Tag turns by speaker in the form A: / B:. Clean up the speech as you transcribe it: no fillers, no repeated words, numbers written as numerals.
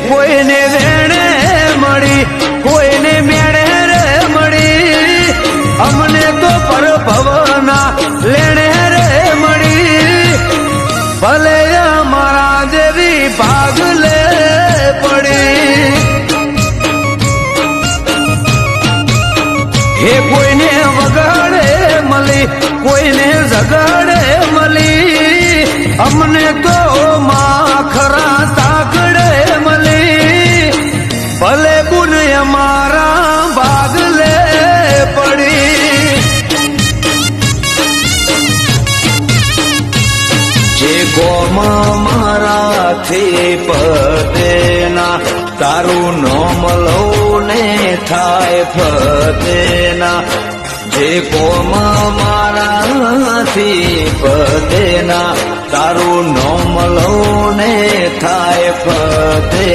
A: કોઈને વેણે મળી કોઈને મેળે રે મળી અમને તો પરભવના લેણે રે મળી ભલે અમારા દેવી ભાગ લે પડી હે કોઈને વગાડે મળી કોઈને ઝઘડે મળી અમને તો માખરા તાકડે મળી ભલે ગુણ અમારા ભાગ લે પડી જે ગોમ મારાથી પદેના તારું નોમ લઉં ને થાય ફતેના જે ગોમ મારાથી પદેના તારું નોમ લઉં ને થાય ફતે